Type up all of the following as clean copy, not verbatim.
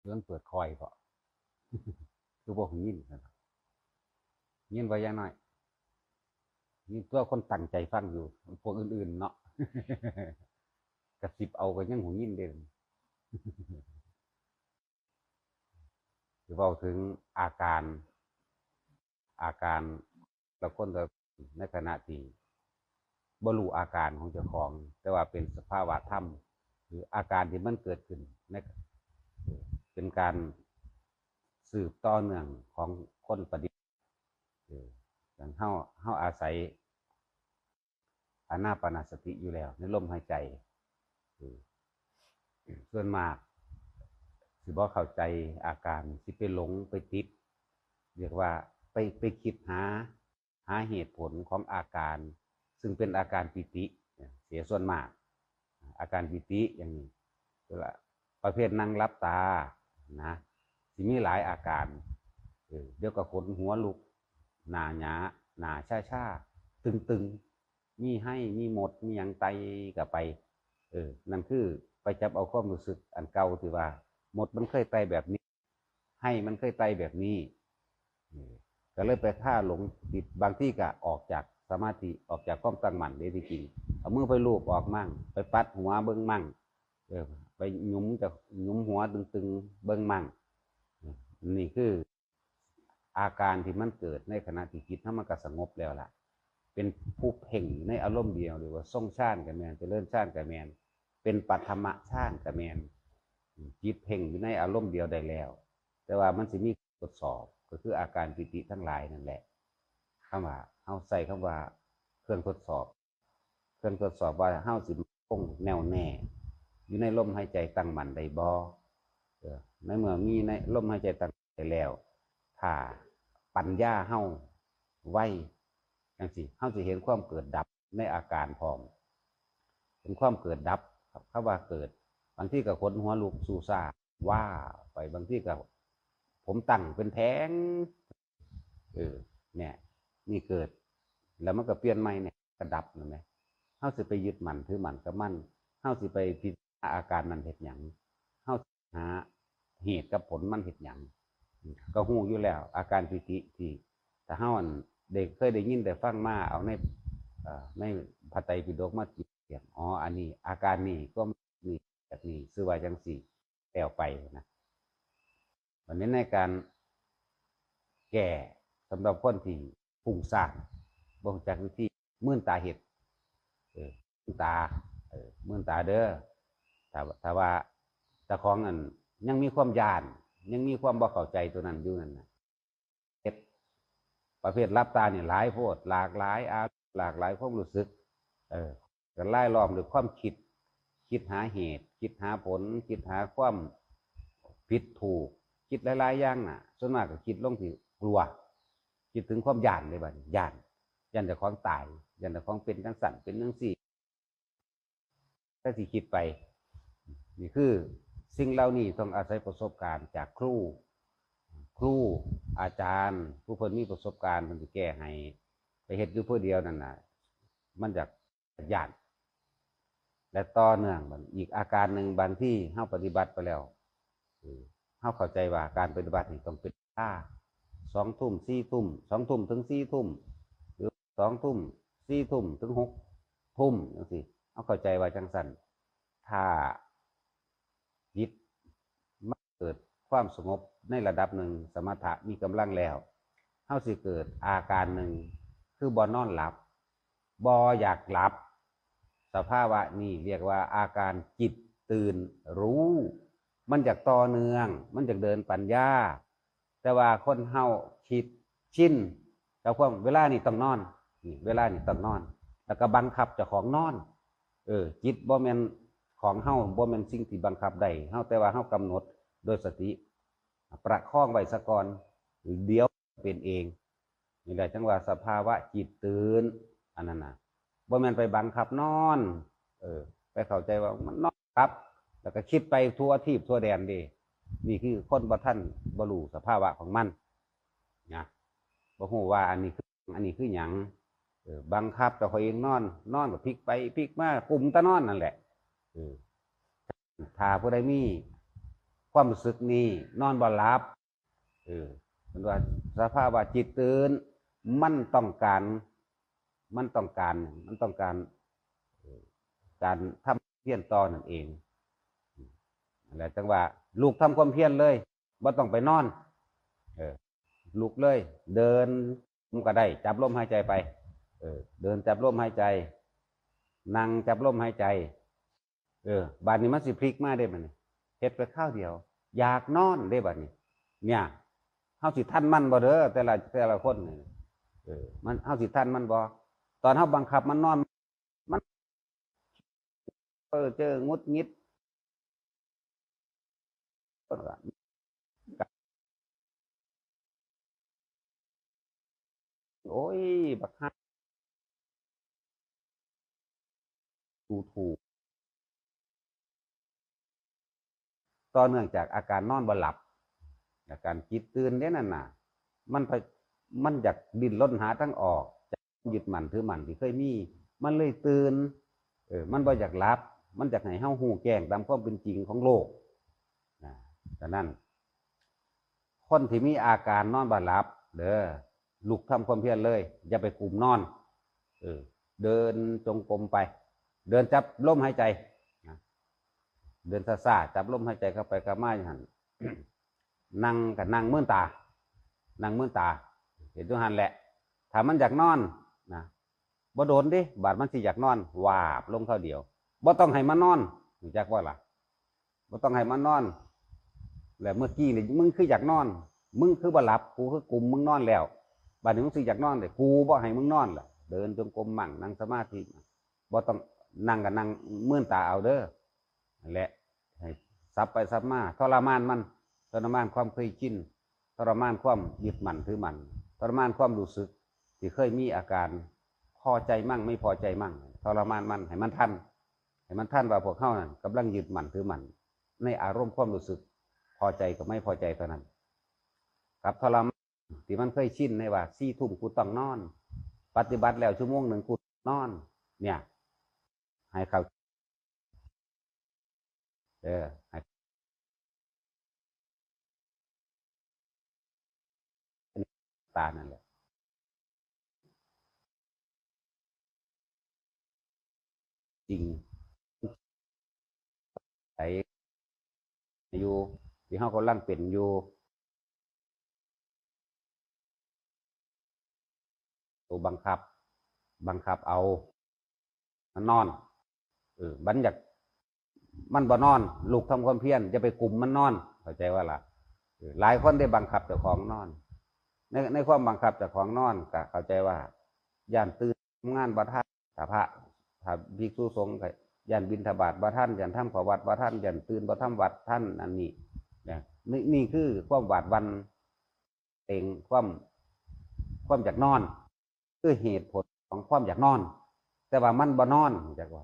รื่องเปิดคอยเพราะคือพวกยินนะครับยินไว้ยังน้อยนี่ตัวคนตั้งใจฟังอยู่พวกอื่นๆเนาะกระสิบเอาก็ยังหูยินเด่นหรือว่าถึงอาการเราคนจะในขณะที่บรรลุอาการของเจ้าของแต่ว่าเป็นสภาวะธรรมหรืออาการที่มันเกิดขึ้นในเป็นการสืบต่อเนื่องของคนปฏิบัติอย่างเฮาอาศัยอานาปานสติอยู่แล้วในลมหายใจส่วนมากสิบ่เข้าใจอาการสิไปหลงไปติดเรียกว่าไปคิดหาเหตุผลของอาการซึ่งเป็นอาการปิติเสียส่วนมากอาการปิติอย่างนี้ประเภทนั่งรับตานะสิมีหลายอาการเดี๋ยวก็ขนหัวลุกหน้าหยาหน้าชาตึงมีให้มีหมดมีอย่างไตกับไปนั่นคือไปจับเอาความรู้สึกอันเก่าที่ว่าหมดมันเคยไตแบบนี้ให้มันเคยไตแบบนี้ก็เลยไปท่าหลงติดบางที่ก็ออกจากสมาธิออกจากความตั้งมั่นได้จริงเอามือไปลูบออกมั่งไปปัดหัวเบิ้งมั่งไปหยุมจากหยุมหัวตึงเบิ้งมั่งนี่คืออาการที่มันเกิดในขณะที่จิตถ้ามันก็สงบแล้วล่ะเป็นผู้เพ่งในอารมณ์เดียวหรือว่าทรงฌานกับแมนเจริญฌานกับแมนเป็นปัทมฌานกับแมนจิตเพ่งอยู่ในอารมณ์เดียวได้แล้วแต่ว่ามันจะมีทดสอบก็คืออาการปิติทั้งหลายนั่นแหละคำว่าเฮาใส่คำว่าเครื่องทดสอบว่าเฮาสิคงแน่วแน่อยู่ในลมหายใจตั้งมั่นได้บ่ในเมื่อมีในลมหายใจตั้งได้แล้วถ้าปัญญาเฮาไว้จังสิเฮาสิเห็นความเกิดดับในอาการพร้อมเป็นความเกิดดับครับคำว่าเกิดบางที่ก็ขนหัวลุกสู่ซ่าว่าไปบางที่ก็ผมตั้งเป็นแท้งเนี่ยนี่เกิดแล้วมันก็เปลี่ยนใหม่เนี่ยกระดับเห็นไหมเฮาสิไปยึดมั่นถือมั่นกับมั่นเฮาสิไปพิจารณาอาการมันเห็ดหยังเฮาหาเหตุกับผลมันเห็ดหยังก็ฮู้อยู่แล้วอาการปิติที่แต่เฮาเด็กเคยได้ยินแต่ฟังมาเอาในพระไตรปิฎกมาจิตเสียงอ๋ออันนี้อาการนี้ก็มีแบบนี้ซื้อไว้จังสี่แปลไปนะวันนี้ในการแก่สำหรับคนที่ฟุ้งซ่านบ่รู้จักวิธีมื่นตาเห็ดมื่นตามื่นตาเด้อถ้าว่าเจ้าของนั่นยังมีความยานยังมีความบ่เข้าใจตัวนั้นอยู่นั่นนะเห็ดประเภทรับตาเนี่ยหลายโพดหลากหลายหลากหลายความรู้สึกกันไล่ล้อมด้วยความคิดหาเหตุคิดหาผลคิดหาความผิดถูกคิดหลายๆอย่างน่ะส่วนมากก็คิดลงที่กลัวคิดถึงความย่านเลยบัดย่านแต่ของตายย่านแต่ของเป็นจังสั่นเป็นจังซี่ถ้าสิคิดไปนี่คือสิ่งเหล่านี้ต้องอาศัยประสบการณ์จากครูอาจารย์ผู้เพิ่นมีประสบการณ์มันสิแก้ให้ไปเฮ็ดอยู่ผู้เดียวนั่นน่ะมันจะย่านและต่อเนื่องมันอีกอาการหนึ่งบางที่เฮาปฏิบัติไปแล้วเฮาเข้าใจว่าการปฏิบัตินี่ต้องเป็นเวลา2 ทุ่ม4 ทุ่ม2 ทุ่มถึง4 ทุ่มหรือ2 ทุ่ม4 ทุ่มถึง6 ทุ่มจังซี่เฮาเข้าใจว่าจังซั่นถ้าจิตมันเกิดความสงบในระดับหนึ่งสมถะมีกำลังแล้วเฮาสิเกิดอาการหนึ่งคือบ่นอนหลับบ่อยากหลับสภาวะนี้เรียกว่าอาการจิตตื่นรู้มันจากต่อเนื่องมันจากเดินปัญญาแต่ว่าคนเฮาคิดชินแล้วพวกเวลานี่ต้องนอนนี่เวลานี่ต้องนอนแล้วก็บังคับเจ้าของนอนจิตบ่แม่นของเฮาบ่แม่นสิ่งที่บังคับได้เฮาแต่ว่าเฮากำหนดโดยสติประคองไว้ซะก่อนเดี๋ยวเป็นเองนี่แหละจังว่าสภาวะจิตตื่นอันนั้นน่ะบ่แม่นไปบังคับนอนไปเข้าใจว่ามันนอนครับแล้วก็คิดไปทั่วทิพย์ทั่วแดนดินี่คือคนบ่ทันบ่รู้สภาวะของมันนะบ่ฮู้ว่าอันนี้คือหยังบังคับแต่เขาเองนอนก็พลิกไปพลิกมากลุ่มตะนอนนั่นแหละถ้าผู้ใดมี ความรู้สึกนี้นอนบ่หลับเป็นว่าสภาวะจิตตื่นมันต้องการมันต้องการการทำเพียรต่อนั่นเองอะไรจังว่าลูกทำความเพียรเลยบ่ต้องไปนอนลุกเลยเดินมันก็ได้จับลมหายใจไปเดินจับลมหายใจนั่งจับลมหายใจบาดนี้มันสิพลิกมาได้บัดนี้เฮ็ดไปข้าวเดียวอยากนอนได้บัดนี้เนี่ยเฮาสิทันมันบ่เด้อแต่ละคนมันเฮาสิทันมันบ่ตอนเฮาบังคับมันนอนมันเจองุดงิดโอ้ยบักฮะดูถูกต่อเนื่องจากอาการนอนบ่หลับอาการจิตตื่นเนี่ยนั่นน่ะมันอยากดิ้นรนหาทางออกจากยึดมั่นถือมั่นที่เคยมีมันเลยตื่นมันบ่อยากหลับมันอยากให้เฮาฮู้แจ้งตามความเป็นจริงของโลกฉะนั้นคนที่มีอาการนอนบ่หลับเด้อลุกทำความเพียรเลยอย่าไปกลุ่มนอนเดินจงกรมไปเดินจับลมหายใจเดินซ่าๆจับลมหายใจเข้าไปเข้ามาอย่างนั้นนั่งกับนั่งมื่นตานั่งมื่นตาเห็นทุกหันแหละถ้ามันอยากนอนนะบ่โดนดิบาดมันสิอยากนอนวาบลงเท่าเดียวบ่ต้องให้มันนอนรู้จักว่าล่ะบ่ต้องให้มันนอนแล้วเมื่อกี้นี่มึงคืออยากนอนมึงคือบ่หลับกูคือกลุ่มมึงนอนแล้วบาดนี้มึงสิอยากนอนเลยกูบ่ให้มึงนอนล่ะเดินจงกรมมั่งนั่งสมาธิบ่ต้องนั่งกับนั่งมื่นตาเอาเด้อนั่นแหละให้ซับไปซับมาทรมานมันทรมานความเคยชินทรมานความยึดมั่นถือมั่นทรมานความรู้สึกที่เคยมีอาการพอใจมั่งไม่พอใจมั่งทรมานมันให้มันทันว่าพวกเขานั่นกำลังยึดมั่นถือมั่นในอารมณ์ความรู้สึกพอใจกับไม่พอใจเท่านั้นกับทรมานที่มันเคยชินในว่า4 ทุ่มกูต้องนอนปฏิบัติแล้ว1 ชั่วโมงกูนอนเนี่ยให้เขาให้ตานั่นแหละจริงใส่อยู่ที่เขากำลังเป็นอยู่ตัวบังคับเอามันนอนบัญญัติมันบ่นอนลูกทำความเพียรจะไปกลุ่มมันนอนเข้าใจว่าล่ะหลายคนได้บังคับเจ้าของนอนในความบังคับเจ้าของนอนก็เข้าใจว่าย่านตื่นทำงานบ่ทันถ้าภิกษุสงฆ์ก็ย่านบิณฑบาตบ่ทันย่านทำขวัดบ่ทันย่านตื่นบ่ทำวัดท่านอันนี้นี่คือความหวาดวันเองความอยากนอนคือเหตุผลของความอยากนอนแต่ว่ามันบ่นอนจากว่า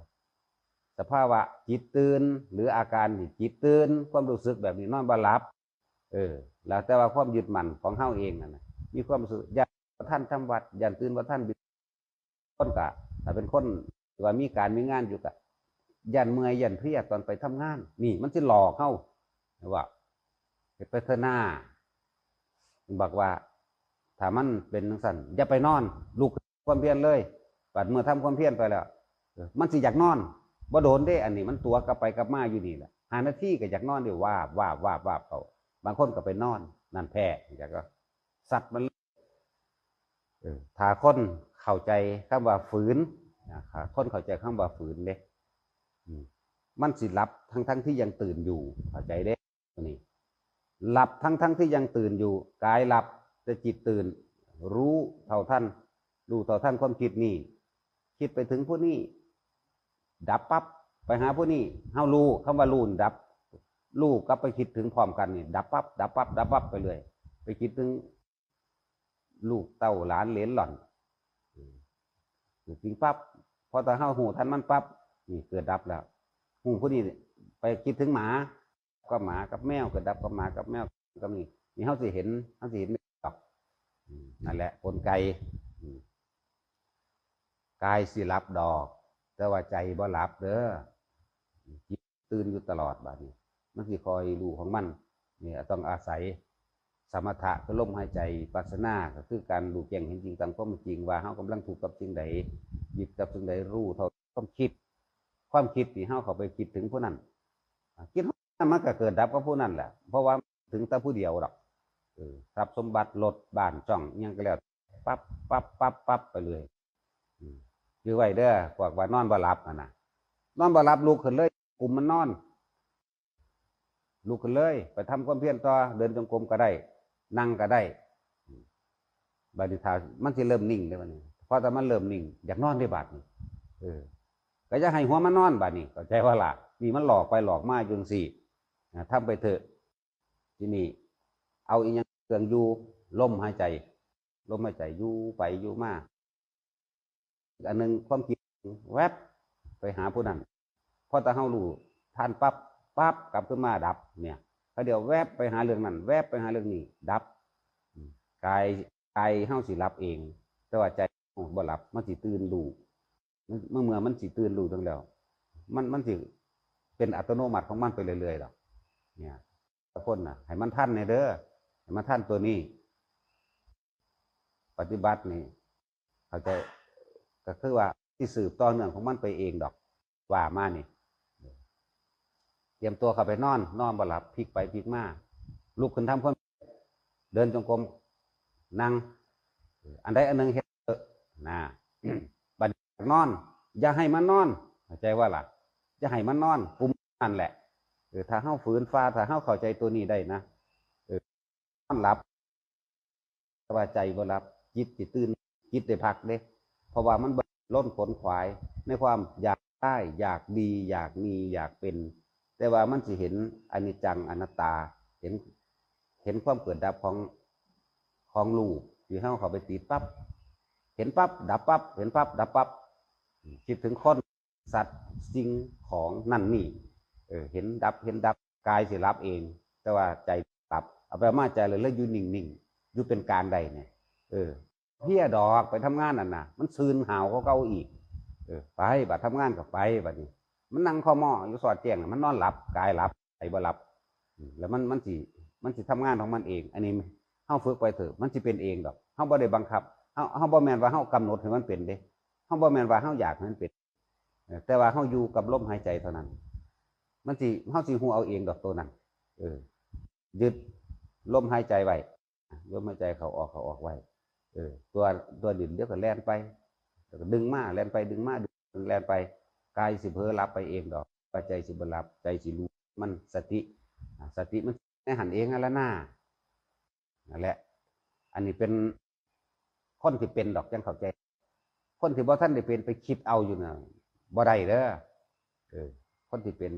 สภาวะจิตตื่นหรืออาการที่จิตตื่นความรู้สึกแบบนี้นอนบ่หลับแล้วแต่ว่าความยึดมั่นของเฮาเองนะมีความรู้สึกอยากท่านทำวัดยันตื่นว่าท่านคนกะถ้าเป็นคนว่ามีการมีงานอยู่กะยันเมื่อยยันเพลียตอนไปทำงานนี่มันจะหลอกเฮาว่าไปเถอะหน้าบอกว่าถ้ามันเป็นจังซั่นอย่าไปนอนลุกความเพียรเลยบัดเมื่อทำความเพียรไปแล้วมันสิอยากนอนบ่โดนเด้อันนี้มันตัวกลับไปกลับมาอยู่นี่แหละ5 นาทีก็อยากนอนเดี๋ยววาบเขาบางคนก็ไปนอนนั่นแพ้อยากก็สัตว์มันถ้าคนเข้าใจคำว่าฝืนคนเข้าใจคำว่าฝืนเด้มันสิหลับทั้งที่ยังตื่นอยู่เข้าใจเด้นี่หลับทั้งที่ยังตื่นอยู่กายหลับแต่จิตตื่นรู้เท่าท่านความคิดนี่คิดไปถึงผู้นี้ดับปั๊บไปหาผู้นี้เฮารู้คำว่ารู้ดับรู้กลับไปคิดถึงพร้อมกันนี่ดับปั๊บไปเลยไปคิดถึงลูกเต้าหลานเหลนหล่อนจริงปั๊บพอตาเฮาหูทันมันปั๊บนี่เกิดดับแล้วหูผู้นี้ไปคิดถึงหมาก็หมากับแมวเกิดดับกับหมากับแมวก็นี่เฮาสิเห็นดอกนั่นแหละกลไกกายสิหลับดอกแต่ว่าใจบ่หลับเด้อจิตตื่นอยู่ตลอดบัดนี้ มันสิคอยรู้ของมันเนี่ยต้องอาศัยสมถะคือลมหายใจวิปัสสนาก็คือการรู้แจ้งเห็นจริงตามความจริงว่าเฮากำลังถูกกับสิ่งใดยึดกับสิ่งใดรู้เท่าความคิดที่เฮาเข้าไปคิดถึงผู้นั้นคิดมันก็เกิดดับกับผู้นั้นแหละเพราะว่าถึงแต่ผู้เดียวดอกทรัพย์สมบัติรถบ้านช่องอิหยังก็แล้วปั๊บปั๊บปั๊บปั๊บไปเลยคือไว้เด้อพวกว่านอนบ่หลับน่ะนอนบ่หลับลุกขึ้นเลยกลุ่มมันนอนลุกขึ้นเลยไปทำความเพียรต่อเดินจงกรมก็ได้นั่งก็ได้บาดนี้ถ้ามันสิเริ่มนิ่งได้บัดนี้พอแต่มันเริ่มนิ่งอยากนอนได้บาดนี้ก็จะให้หัวมันนอนบาดนี้เข้าใจว่าล่ะนี่มันหลอกไปหลอกมาจังซี่ทำไปเถอะที่นี่เอาอีหยังเครื่องอยู่ลมหายใจอยู่ไปอยู่มาอันนึงความคิดแวบไปหาผู้นั้นพอตาเฮารู้ท่านปั๊บกลับขึ้นมาดับเนี่ยถ้าเดี๋ยวแวบไปหาเรื่องนั้นแวบไปหาเรื่องนี้ดับกายเฮาสิรับเองแต่ว่าใจบ่หลับมันสิตื่นรู้เมื่อมันสิตื่นรู้ทั้งแล้วมันสิเป็นอัตโนมัติของมันไปเรื่อยๆหรอกเนี่ยทุกคนน่ะให้มันทันในเด้อให้มันทันตัวนี้ปฏิบัตินี่เขาจะก็คือว่าที่สืบต่อเนื่องของมันไปเองดอกว่ามานี่เตรียมตัวเข้าไปนอนบ่หลับพลิกไปพลิกมาลุกขึ้นทำความเดินจงกรมนั่งอันใดอันหนึ่งเฮ็ดนะบัดนอนอย่าให้มันนอนเข้าใจว่าล่ะอย่าให้มันนอนกุมนั่นแหละถ้าเฮาฝืนฟ้าถ้าเฮาเข้าใจตัวนี้ได้นะนอนหลับสบายใจบ่หลับจิตสิตื่นจิตได้พักเด้เพราะว่ามันล้นขนขวายในความอยากได้อยากดีอยากมีอยากเป็นแต่ว่ามันสิเห็นอนิจจังอนัตตาเห็นความเกิดดับของรูปที่เฮาเข้าไปติดปั๊บเห็นปั๊บดับปั๊บเห็นปั๊บดับปั๊บคิดถึงคนสัตว์สิ่งของนั่นนี่เห็นดับกายสิรับเองแต่ว่าใจรับเอาไปมาใจเลยแล้วอยู่นิ่งๆอยู่เป็นกลางใดเนี่ยเพี้ยดอกไปทำงานนั่นน่ะมันซืนห่าวเขาเก่าอีกไปบัดทำงานกับไปบัดนี้มันนั่งข้อหม้ออยู่สอดแจ้งมันนอนหลับกายหลับใจบ่หลับแล้วมันสิทำงานของมันเองอันนี้เฮาฝึกไปเถอะมันสิเป็นเองดอกเฮาบ่ได้บังคับเฮาบ่แม่นว่าเฮากำหนดให้มันเป็นเด้เฮาบ่แม่นว่าเฮาอยากให้มันเป็นแต่ว่าเฮาอยู่กับลมหายใจเท่านั้นมันสิเฮาสิฮู้เอาเองดอกตัวนั้นยึดลมหายใจไว้ลมหายใจเข้าออกไว้ตัวดินเดี๋ยวก็แล่นไปดึงมาแล่นไปดึงมาดึงแล่นไปกายสิเผลอรับไปเองดอกปัจจัยสิบ่รับใจสิรู้มันสติมันให้หันเองนั่นละหน้านั่นแหละอันนี้เป็นคนที่เป็นดอกจังเข้าใจคนที่บ่ทันได้เป็นไปคิดเอาอยู่น่ะบ่ได้เด้อคนที่เป็น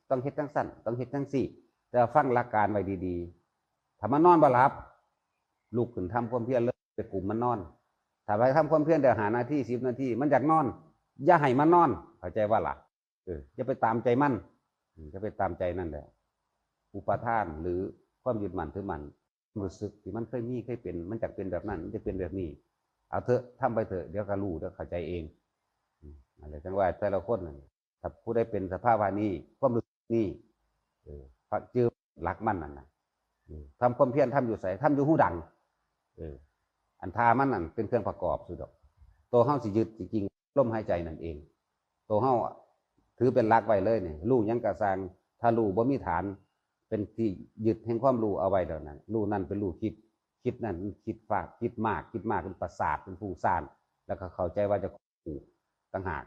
ต้องเฮ็ดจังซั่นต้องเฮ็ดจังซี่แต่ฟังหลักการไว้ดีๆถ้ามันนอนบ่หลับลุกขึ้นทำความเพียรเลยไปกลุ่มมันนอนถ้าไปทำความเพียรเดี๋ยวหานาที10 นาทีมันอยากนอนอย่าให้มันนอนเข้าใจว่าล่ะจะไปตามใจมันจะไปตามใจนั่นแหละอุปาทานหรือความยึดมั่นถือมั่นรู้สึกที่มันเคยมีเคยเป็นมันจะเป็นแบบนั้นมันจะเป็นแบบนี้เอาเถอะทำไปเถอะเดี๋ยวก็รู้เดี๋ยวเข้าใจเองอะไรจังว่าแต่ละคนถ้าผู้ได้เป็นสภาวะนี้ความรู้สึกนี้พระจื้อหลักมันนั่นนะทำความเพียรทำอยู่ใส่ทำอยู่หูดังอันทามันนั่นเป็นเครื่องประกอบสุดดอกตัวเฮาสิยึดจริงๆลมหายใจนั่นเองตัวเฮาถือเป็นหลักไว้เลยเนี่ยรู้ยังกระซังถ้ารู้บ่มีฐานเป็นที่ยึดแห่งความรู้เอาไว้เท่านั้นรู้นั่นเป็นรู้คิดนั่นคิดฝากคิดมากเป็นประสาทเป็นฟุ้งซ่านแล้วก็เข้าใจว่าจะขู่ต่างหาก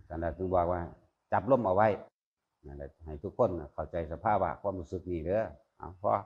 แต่นั้นถึงบอกว่าจับลมเอาไว้นั่นแหละให้ทุกคนเข้าใจสภาวะความรู้สึกนี้เด้อเพราะ